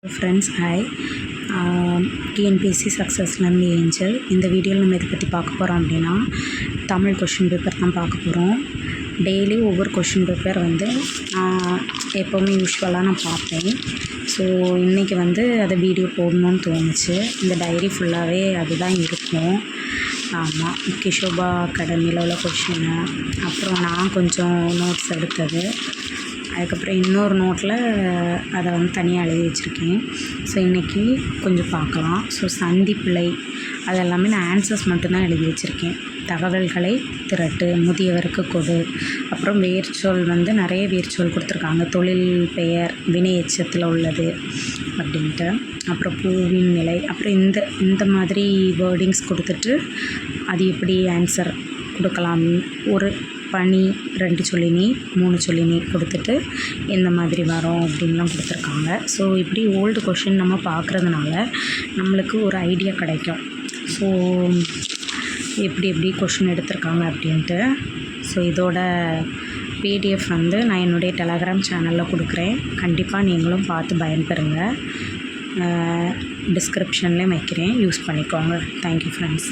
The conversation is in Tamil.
Friends hi. டிஎன்பிஎஸ்சி சக்ஸஸ்லேருந்து ஏஞ்சல். இந்த வீடியோவில் நம்ம இதை பற்றி பார்க்க போகிறோம் அப்படின்னா தமிழ் கொஷின் பேப்பர் தான் பார்க்க போகிறோம். டெய்லி ஒவ்வொரு கொஷின் பேப்பர் எப்போவுமே யூஸ்வலாக நான் பார்ப்பேன். ஸோ இன்றைக்கி அதை வீடியோ போடணும்னு தோணுச்சு. இந்த டைரி ஃபுல்லாகவே அதுதான் இருக்கும். ஆமாம், கிஷோபா அகாடமியில் உள்ள கொஷின்னு, அப்புறம் நான் கொஞ்சம் நோட்ஸ் எடுத்தது, அதுக்கப்புறம் இன்னொரு நோட்டில் அதை தனியாக எழுதி வச்சுருக்கேன். ஸோ இன்றைக்கி கொஞ்சம் பார்க்கலாம். ஸோ சந்திப்பிழை அதெல்லாமே நான் ஆன்சர்ஸ் மட்டும்தான் எழுதி வச்சுருக்கேன். தகவல்களை திரட்டு, முதியவருக்கு கொடு, அப்புறம் வேர்ச்சொல் நிறைய வேர்ச்சொல் கொடுத்துருக்காங்க. தொழில் பெயர் வினை எச்சத்தில் உள்ளது அப்படின்ட்டு, அப்புறம் பூவின் நிலை, அப்புறம் இந்த மாதிரி வேர்டிங்ஸ் கொடுத்துட்டு அது எப்படி ஆன்சர் கொடுக்கலாம். ஒரு பனி 2 சொல்லினி 3 சொல்லினி கொடுத்துட்டு இந்த மாதிரி வரும் அப்படின்லாம் கொடுத்துருக்காங்க. ஸோ இப்படி ஓல்டு கொஷின் நம்ம பார்க்குறதுனால நம்மளுக்கு ஒரு ஐடியா கிடைக்கும். ஸோ எப்படி கொஷின் எடுத்திருக்காங்க அப்படின்ட்டு. ஸோ இதோட பிடிஎஃப் நான் என்னுடைய டெலகிராம் சேனலில் கொடுக்குறேன். கண்டிப்பாக நீங்களும் பார்த்து பயன்பெறுங்க. டிஸ்கிரிப்ஷன்லேயும் வைக்கிறேன், யூஸ் பண்ணிக்கோங்க. Thank you friends.